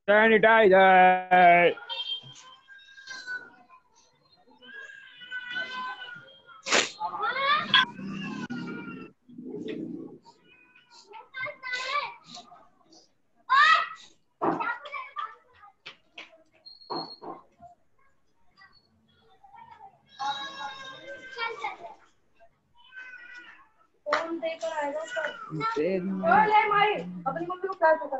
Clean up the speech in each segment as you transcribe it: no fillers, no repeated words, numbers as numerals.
Sanitizer. अपनी mummy को क्या पता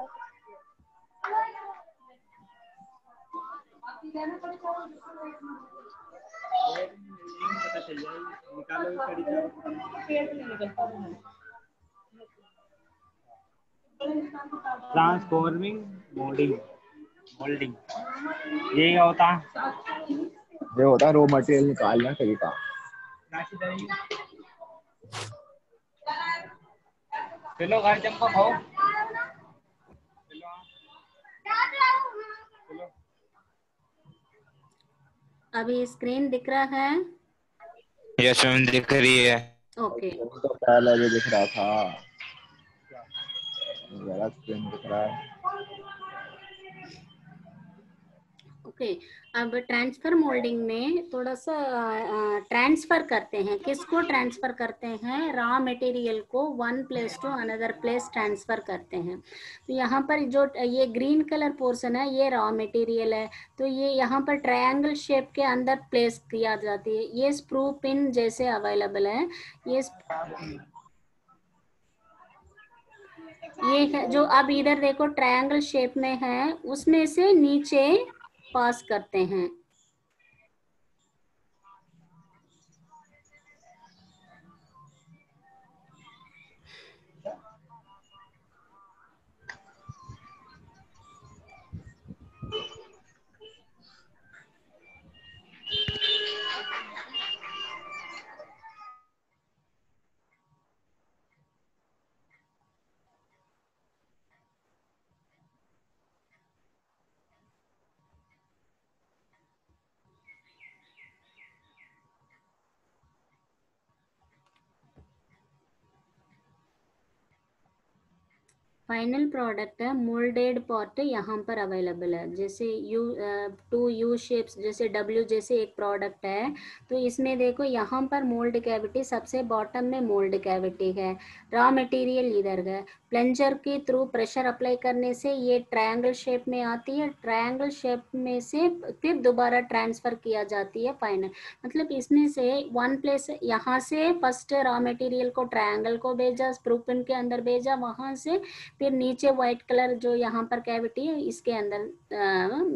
चल जाए निकालो ट्रांसफॉर्मिंग मोल्डिंग ये क्या होता है? ये होता है रॉ मटेरियल निकालना तरीका। चलो घर चंपा खाओ। अभी स्क्रीन दिख रहा है? यस मैम दिख रही है। ओके तो पहले भी दिख रहा था, जरा स्क्रीन दिख रहा है। ओके अब ट्रांसफर मोल्डिंग में थोड़ा सा ट्रांसफर करते हैं। किसको ट्रांसफर करते हैं? रॉ मटेरियल को one place to another place transfer करते हैं। तो यहाँ पर जो ये ग्रीन कलर पोर्शन है ये रॉ मटेरियल है, तो ये यहाँ पर ट्रायंगल शेप के अंदर प्लेस किया जाती है। ये स्क्रू पिन जैसे अवेलेबल है। ये है जो अब इधर देखो ट्रायंगल शेप में है, उसमें से नीचे पास करते हैं। फाइनल प्रोडक्ट है मोल्डेड पॉट यहाँ पर अवेलेबल है। जैसे टू यू शेप्स जैसे डब्ल्यू जैसे एक प्रोडक्ट है, तो इसमें देखो यहाँ पर मोल्ड कैविटी सबसे बॉटम में मोल्ड कैविटी है, रॉ मटेरियल इधर है। प्लंजर के थ्रू प्रेशर अप्लाई करने से ये ट्रायंगल शेप में आती है, ट्रायंगल शेप में से फिर दोबारा ट्रांसफर किया जाती है फाइनल। मतलब इसमें से वन प्लेस यहाँ से फर्स्ट रॉ मटेरियल को ट्रायंगल को भेजा, स्क्रू पिन के अंदर भेजा, वहां से फिर नीचे व्हाइट कलर जो यहाँ पर कैविटी है इसके अंदर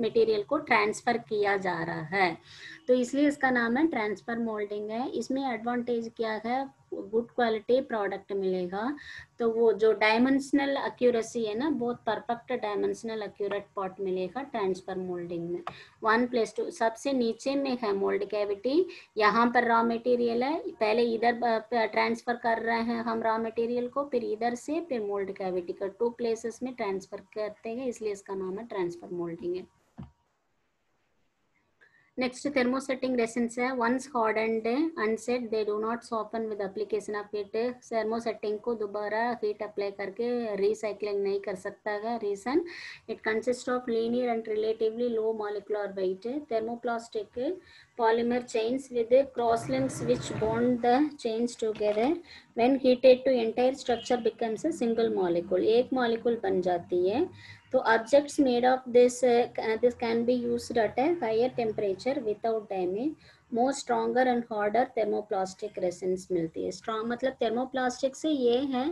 मटेरियल को ट्रांसफर किया जा रहा है, तो इसलिए इसका नाम है ट्रांसफर मोल्डिंग है। इसमें एडवांटेज क्या है? गुड क्वालिटी प्रोडक्ट मिलेगा। तो वो जो डायमेंशनल एक्यूरेसी है ना, बहुत परफेक्ट डायमेंशनल एक्यूरेट पॉट मिलेगा ट्रांसफर मोल्डिंग में। वन प्लेस टू सबसे नीचे में है मोल्ड कैविटी, यहाँ पर रॉ मटेरियल है, पहले इधर ट्रांसफर कर रहे हैं हम रॉ मटेरियल को, फिर इधर से फिर मोल्ड कैविटी का टू प्लेसेस में ट्रांसफर करते हैं, इसलिए इसका नाम है ट्रांसफर मोल्डिंग है। नेक्स्ट thermosetting resins है। once hardened and set they do not soften with application of heat। thermosetting को दोबारा हीट अप्लाई करके रिसाइकलिंग नहीं कर सकता है। Reason it consist of linear and relatively low molecular weight. thermoplastic polymer chains with cross links which bond the chains together when heated to entire structure becomes a single molecule। एक molecule बन जाती है। तो objects made of this can be used at a higher temperature without damage. More stronger and harder thermoplastic resins मिलती है। Strong मतलब thermoplastic से ये है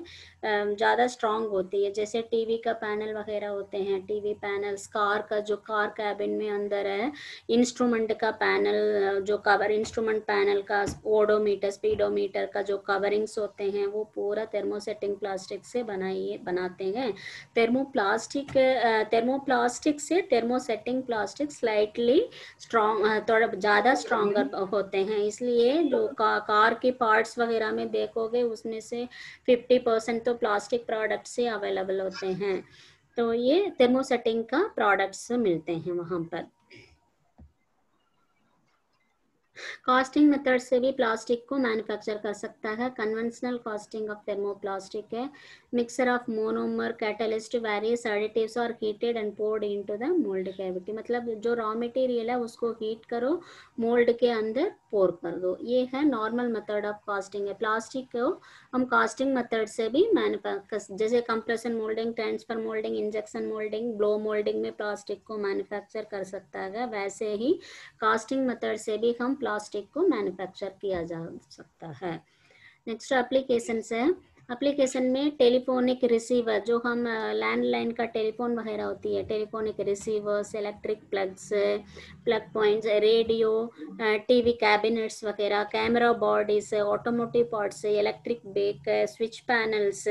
ज़्यादा स्ट्रॉन्ग होती है। जैसे टीवी का पैनल वगैरह होते हैं, टीवी पैनल्स, कार का जो कार कैबिन में अंदर है, इंस्ट्रूमेंट का पैनल जो कवर, इंस्ट्रूमेंट पैनल का ओडोमीटर स्पीडोमीटर का जो कवरिंग्स होते हैं वो पूरा थर्मोसेटिंग प्लास्टिक से बनाते हैं। थर्मोप्लास्टिक से थर्मोसेटिंग प्लास्टिक स्लाइटली स्ट्रॉन्ग, थोड़ा ज़्यादा स्ट्रॉन्गर होते हैं। इसलिए जो कार के पार्ट्स वगैरह में देखोगे उसमें से 50% तो प्लास्टिक प्रोडक्ट से अवेलेबल होते हैं। तो ये थर्मोसेटिंग का प्रोडक्ट्स मिलते हैं वहाँ पर। कास्टिंग मेथड से भी प्लास्टिक को मैन्युफैक्चर कर सकता है। कन्वेंशनल कास्टिंग ऑफ थर्मोप्लास्टिक है mixer of monomer catalyst various additives और heated and poured into the mould cavity. मतलब जो रॉ मटेरियल है उसको हीट करो, मोल्ड के अंदर पोर कर दो। ये है नॉर्मल मेथड ऑफ कास्टिंग है। प्लास्टिक को हम कास्टिंग मेथड से भी मैन्युफैक्चर, जैसे compression moulding, transfer moulding, injection moulding, blow moulding में प्लास्टिक को मैन्युफैक्चर कर सकता है, वैसे ही कास्टिंग मेथड से भी हम प्लास्टिक को मैन्युफैक्चर किया जा सकता है। नेक्स्ट एप्लीकेशन है। एप्लीकेशन में टेलीफोनिक रिसीवर, जो हम लैंडलाइन का टेलीफोन वगैरह होती है, telephonic receivers, electric plugs, plug points, radio, TV cabinets वगैरह, camera bodies, automotive parts, electric bake, switch panels,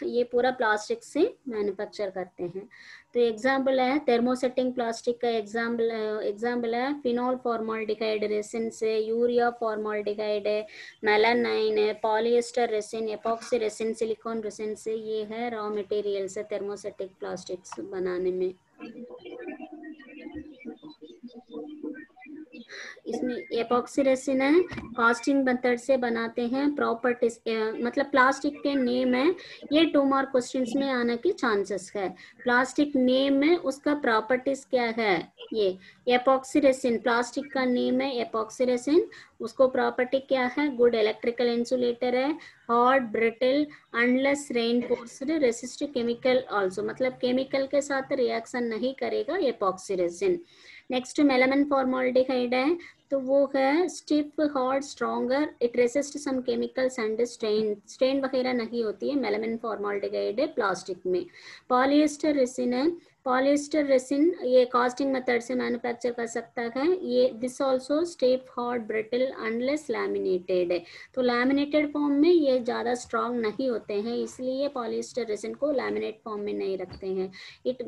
ये पूरा प्लास्टिक से मैन्युफैक्चर करते हैं। तो एग्जाम्पल है थर्मोसेटिंग प्लास्टिक का एग्जाम्पल है फिनॉल फॉर्माल्डिहाइड रेसिन से, यूरिया फॉर्माल्डिहाइड है, मेलानाइन है, polyester resin, epoxy resin, silicone resin से ये है रॉ मटेरियल से थर्मोसेटिक प्लास्टिक्स बनाने में। इसमें एपॉक्सी रेसिन है, कास्टिंग मेथड से बनाते हैं। प्रॉपर्टीज मतलब प्लास्टिक के नेम है, ये 2 मार्क क्वेश्चंस में आने के चांसेस है। प्लास्टिक नेम है, उसका प्रॉपर्टीज क्या है। ये एपॉक्सी रेसिन प्लास्टिक का नेम है, एपॉक्सी रेसिन, उसको प्रॉपर्टी क्या है, गुड इलेक्ट्रिकल इंसुलेटर है, hard brittle unless reinforced, resist chemical also, मतलब केमिकल के साथ रिएक्शन नहीं करेगा epoxy resin. Next melamine formaldehyde है, तो वो है stiff, hard, stronger, it resist some chemicals and strain वगैरह नहीं होती है। मेलामिन फॉर्माल्डिहाइड है प्लास्टिक में। पॉलिएस्टर रेसिन है, पॉलिएस्टर रेसिन ये कास्टिंग मेथड से मैन्युफैक्चर कर सकता है। ये this also stiff, hard, brittle unless laminated है। तो लैमिनेटेड फॉर्म में ये ज़्यादा स्ट्रॉन्ग नहीं होते हैं, इसलिए पॉलिएस्टर रेसिन को लैमिनेट फॉर्म में नहीं रखते हैं। इट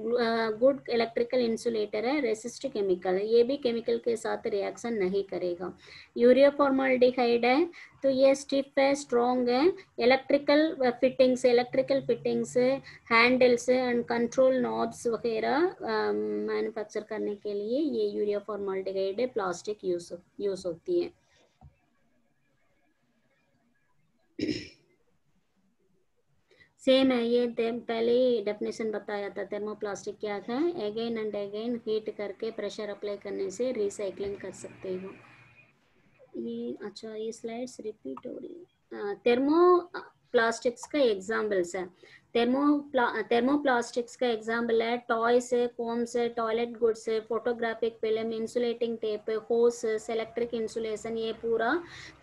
गुड इलेक्ट्रिकल इंसुलेटर है, रेसिस्ट केमिकल है, ये भी केमिकल के साथ रिएक्शन नहीं करेगा। यूरिया फॉर्माल्डिहाइड है, तो ये स्टिफ है, स्ट्रॉन्ग है, electrical fittings, handles and control knobs वगैरह मैन्युफैक्चर करने के लिए ये यूरिया फॉर्माल्डिहाइड प्लास्टिक यूज होती है। सेम है, ये पहले ही डेफिनेशन बताया था थर्मोप्लास्टिक क्या था। अगेन एंड अगेन हीट करके प्रेशर अप्लाई करने से रिसाइकलिंग कर सकते हो। ये अच्छा, ये स्लाइड्स रिपीट हो रही है। थर्मोप्लास्टिक्स का एग्जाम्पल्स है। थर्मोप्लास्टिक्स का एग्जाम्पल है टॉयस है, कोम्स है, टॉयलेट गुड्स है, photographic film, insulating tape, hoses, electric insulation, ये पूरा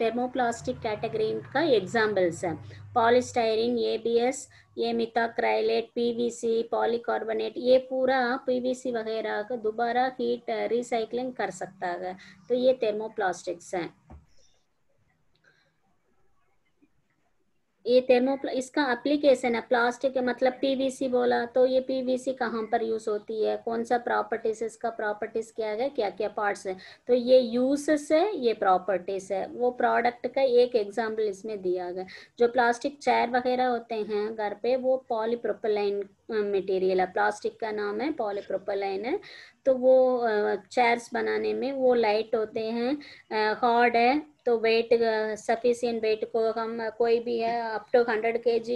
थर्मोप्लास्टिक कैटेगरी का एग्जाम्पल्स है। पॉलीस्टाइरिन, एबीएस, ये मिथाक्राइलेट, पीवीसी, पॉलीकार्बोनेट, ये पूरा पीवीसी वगैरह का दोबारा हीट रिसाइकलिंग कर सकता है। तो ये थर्मोप्लास्टिक्स हैं। ये इसका एप्लीकेशन है प्लास्टिक, मतलब पीवीसी बोला, तो ये पीवीसी कहाँ पर यूज होती है, कौन सा प्रॉपर्टीज, इसका प्रॉपर्टीज क्या है, क्या क्या पार्ट्स है। तो ये यूजेस है, ये प्रॉपर्टीज है। वो प्रोडक्ट का एक एग्जांपल इसमें दिया गया। जो प्लास्टिक चेयर वगैरह होते हैं घर पे, वो पॉलीप्रोपिलीन मटेरियल है, प्लास्टिक का नाम है पॉलीप्रोपिलीन है। तो वो चेयर्स बनाने में वो लाइट होते हैं, हार्ड है, तो वेट सफिशिएंट वेट को हम कोई भी है अप टू 100 kg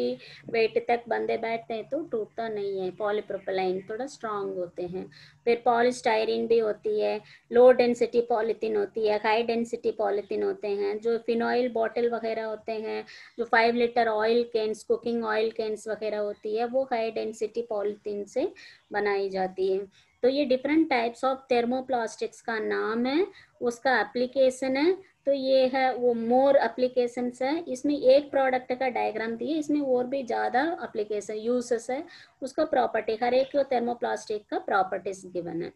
वेट तक बंदे बैठते हैं तो टूटता नहीं है। पॉलीप्रोपिलीन थोड़ा स्ट्रांग होते हैं। फिर पॉलीस्टाइरिन भी होती है, लो डेंसिटी पॉलीथीन होती है, हाई डेंसिटी पॉलीथीन होते हैं। जो फिनॉइल बॉटल वगैरह होते हैं, जो 5 litre oil cans, cooking oil cans वगैरह होती है, वो हाई डेंसिटी पॉलीथीन से बनाई जाती है। तो ये डिफरेंट टाइप्स ऑफ थर्मोप्लास्टिक्स का नाम है, उसका एप्लीकेशन है। तो ये है वो मोर एप्लीकेशंस है। इसमें एक प्रोडक्ट का डायग्राम दिए, इसमें और भी ज़्यादा एप्लीकेशन यूजेस है, उसका प्रॉपर्टी, हर एक थर्मोप्लास्टिक का प्रॉपर्टीज गिवन है।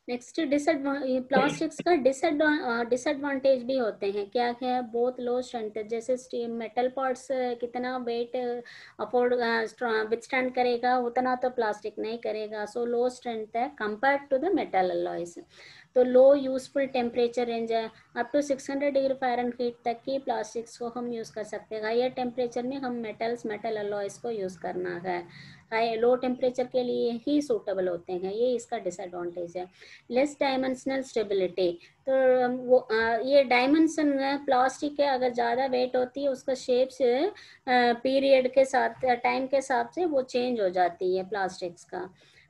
नेक्स्ट प्लास्टिक्स का डिसएडवांटेज भी होते हैं। क्या क्या है, बहुत लो स्ट्रेंथ, जैसे स्टील मेटल पार्ट्स कितना वेट अफोर्ड विथस्टैंड करेगा उतना तो प्लास्टिक नहीं करेगा, सो लो स्ट्रेंथ है compare to the metal alloys. तो लो यूजफुल टेम्परेचर रेंज है, अप टू 600 डिग्री फ़ारेनहीट तक की प्लास्टिक्स को हम यूज़ कर सकते हैं। हायर टेम्परेचर में हम मेटल अलॉयज को यूज़ करना है। हाई लो टेम्परेचर के लिए ही सूटेबल होते हैं, ये इसका डिसएडवांटेज है। लेस डायमेंशनल स्टेबिलिटी, तो वो ये डायमेंशन प्लास्टिक है, अगर ज़्यादा वेट होती है उसका शेप्स पीरियड के साथ टाइम के हिसाब से वो चेंज हो जाती है प्लास्टिक्स का।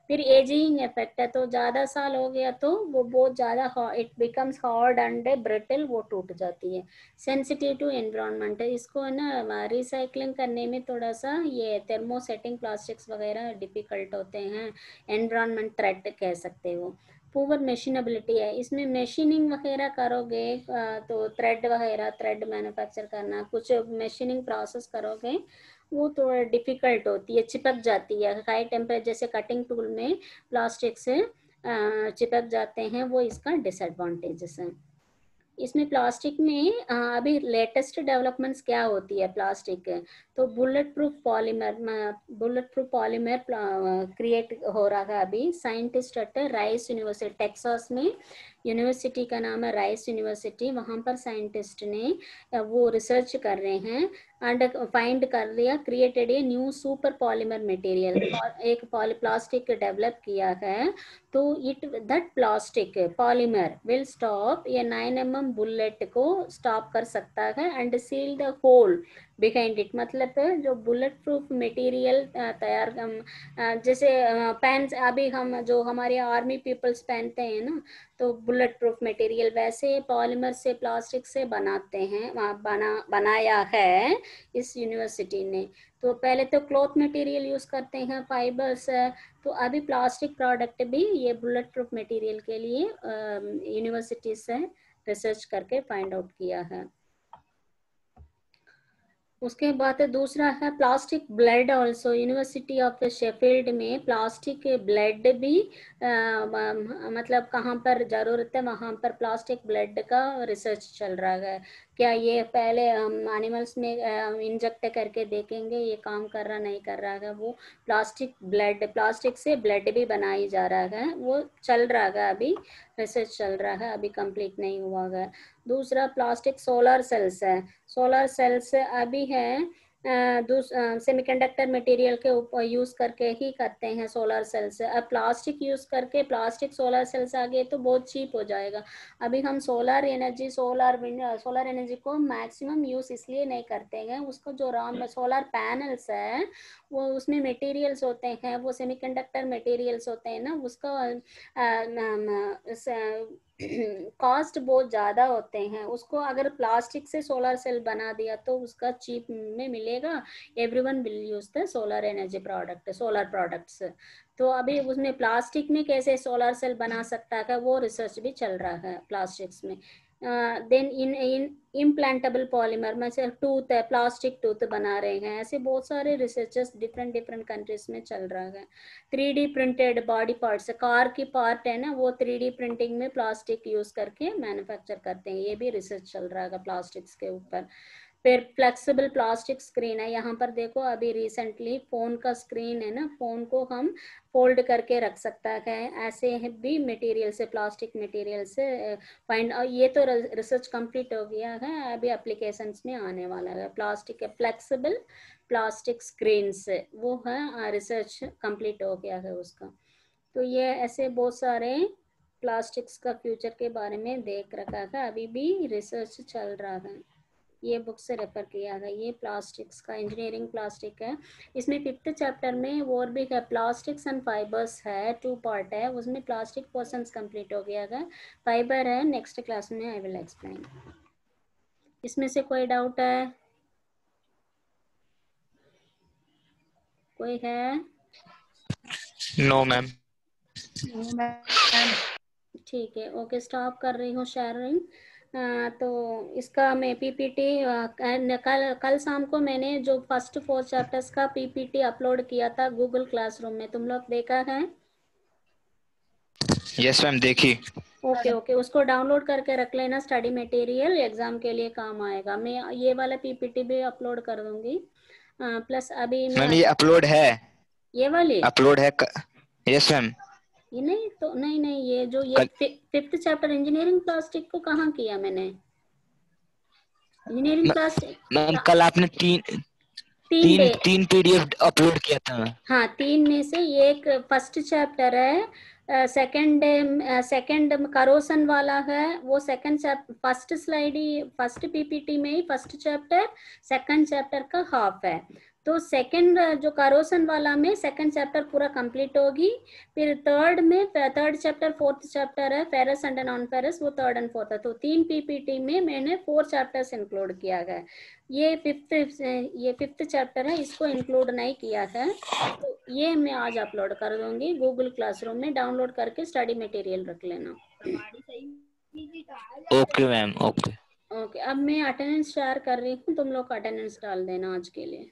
फिर एजिंग इफेक्ट है, तो ज़्यादा साल हो गया तो वो बहुत ज़्यादा it becomes hard and brittle, वो टूट जाती है। सेंसिटिव टू एनवायरनमेंट, इसको है ना रिसाइकलिंग करने में थोड़ा सा ये थर्मोसेटिंग प्लास्टिक्स वगैरह डिफिकल्ट होते हैं, एनवायरनमेंट थ्रेट कह सकते हो। पुअर मशीनेबिलिटी है, इसमें मशीनिंग वगैरह करोगे तो थ्रेड मैन्युफैक्चर करना, कुछ मशीनिंग प्रोसेस करोगे वो तो डिफिकल्ट होती है, चिपक जाती है हाई टेम्परेचर, जैसे कटिंग टूल में प्लास्टिक से चिपक जाते हैं, वो इसका डिसएडवांटेजेस है। इसमें प्लास्टिक में अभी लेटेस्ट डेवलपमेंट्स क्या होती है प्लास्टिक है, तो बुलेट प्रूफ पॉलीमर क्रिएट हो रहा है अभी। Scientist at rice university Texas में, यूनिवर्सिटी का नाम है राइस यूनिवर्सिटी, वहाँ पर साइंटिस्ट ने वो रिसर्च कर रहे हैं एंड फाइंड कर लिया, created a new super polymer material, एक प्लास्टिक डेवलप किया है, तो it that plastic polymer will stop ये 9 mm बुलेट को स्टॉप कर सकता है and seal the hole behind it, मतलब जो बुलेट प्रूफ मटेरियल तैयार जैसे पेन अभी हम जो हमारे आर्मी पीपल्स पहनते हैं ना, तो बुलेट प्रूफ मटेरियल वैसे पॉलीमर से प्लास्टिक से बनाते हैं, बनाया है इस यूनिवर्सिटी ने। तो पहले तो क्लॉथ मटेरियल यूज करते हैं, फाइबर्स, तो अभी प्लास्टिक प्रोडक्ट भी ये बुलेट प्रूफ मटेरियल के लिए यूनिवर्सिटी से रिसर्च करके फाइंड आउट किया है। उसके बाद दूसरा है plastic blood also, university of Sheffield में प्लास्टिक ब्लड भी मतलब कहाँ पर ज़रूरत है वहाँ पर प्लास्टिक ब्लड का रिसर्च चल रहा है। क्या ये पहले हम एनिमल्स में इंजेक्ट करके देखेंगे ये काम कर रहा नहीं कर रहा है, वो प्लास्टिक से ब्लड भी बनाई जा रहा है, वो चल रहा है अभी, रिसर्च चल रहा है, अभी कंप्लीट नहीं हुआ है। दूसरा प्लास्टिक सोलर सेल्स है, सोलर सेल्स अभी है सेमीकंडक्टर मटेरियल के ऊपर यूज करके ही करते हैं सोलर सेल्स। अब प्लास्टिक यूज करके प्लास्टिक सोलर सेल्स आ गए तो बहुत चीप हो जाएगा। अभी हम सोलर एनर्जी को मैक्सिमम यूज इसलिए नहीं करते हैं, उसको जो सोलर पैनल्स है वो उसमें मटेरियल्स होते हैं, वो सेमीकंडक्टर मटेरियल्स होते हैं ना, उसका कॉस्ट बहुत ज़्यादा होते हैं, उसको अगर प्लास्टिक से सोलर सेल बना दिया तो उसका चीप में मिलेगा, everyone will use the solar energy solar products. तो अभी उसमें प्लास्टिक में कैसे सोलर सेल बना सकता है वो रिसर्च भी चल रहा है प्लास्टिक्स में। देन इन इम्प्लांटेबल पॉलीमर में से टूथ है, प्लास्टिक टूथ बना रहे हैं, ऐसे बहुत सारे रिसर्चेस डिफरेंट कंट्रीज में चल रहा है। 3D printed body parts, car की पार्ट है ना, वो 3D प्रिंटिंग में प्लास्टिक यूज करके मैन्युफैक्चर करते हैं, ये भी रिसर्च चल रहा है प्लास्टिक्स के ऊपर। फिर फ्लेक्सिबल प्लास्टिक स्क्रीन है, यहाँ पर देखो अभी रिसेंटली फोन का स्क्रीन है ना, फोन को हम फोल्ड करके रख सकता है, ऐसे भी मटेरियल से प्लास्टिक मटेरियल से फाइंड, और ये तो रिसर्च कंप्लीट हो गया है, अभी एप्लीकेशंस में आने वाला है। प्लास्टिक है फ्लेक्सिबल प्लास्टिक स्क्रीन से, वो है रिसर्च कंप्लीट हो गया है उसका। तो ये ऐसे बहुत सारे प्लास्टिक्स का फ्यूचर के बारे में देख रखा है, अभी भी रिसर्च चल रहा है, ये बुक से रेफर किया है। ये प्लास्टिक्स का इंजीनियरिंग प्लास्टिक है, इसमें 5th चैप्टर में और भी है, प्लास्टिक्स एंड फाइबर्स है, 2 पार्ट है, उसमें प्लास्टिक पोर्शंस कंप्लीट हो गया है, फाइबर है, नेक्स्ट क्लास में आई विल एक्सप्लेन। इसमें से कोई डाउट है? कोई है? No ma'am. ठीक है, ओके, स्टॉप कर रही हूँ शेयरिंग। तो इसका मैं पीपीटी कल शाम को मैंने जो फर्स्ट 4 चैप्टर्स का पीपीटी अपलोड किया था गूगल क्लासरूम में, तुम लोग देखा है? यस मैम, देखी। ओके, उसको डाउनलोड करके रख लेना, स्टडी मटेरियल एग्जाम के लिए काम आएगा। मैं ये वाला पीपीटी भी अपलोड कर दूंगी, प्लस अभी मैम ये अपलोड है, ये वाली अपलोड है। Yes ma'am. ये नहीं तो नहीं ये जो ये 5th चैप्टर इंजीनियरिंग प्लास्टिक को कहाँ किया मैंने? इंजीनियरिंग प्लास्टिक मैम कल आपने तीन तीन पीडीएफ अपलोड किया था मैं। हाँ, 3 में से एक फर्स्ट चैप्टर है, सेकंड करोसन वाला है, वो सेकंड चैप्टर फर्स्ट स्लाइड ही फर्स्ट पीपीटी में ही फर्स्ट चैप्टर सेकंड चैप्टर का हाफ है। तो सेकंड जो करोसन वाला में सेकंड चैप्टर पूरा कंप्लीट होगी। फिर थर्ड में थर्ड चैप्टर फोर्थ चैप्टर है फेरस एंड नॉन फेरस, वो थर्ड एंड फोर्थ है। तो 3 पीपीटी में मैंने 4 चैप्टर्स इंक्लूड किया है। ये फिफ्थ चैप्टर है, इसको इंक्लूड नहीं किया है। तो ये मैं आज अपलोड कर दूंगी गूगल क्लासरूम में, डाउनलोड करके स्टडी मटेरियल रख लेना। Okay ma'am, okay. ओके, अब मैं अटेंडेंस शेयर कर रही हूँ, तुम लोग अटेंडेंस डाल देना आज के लिए।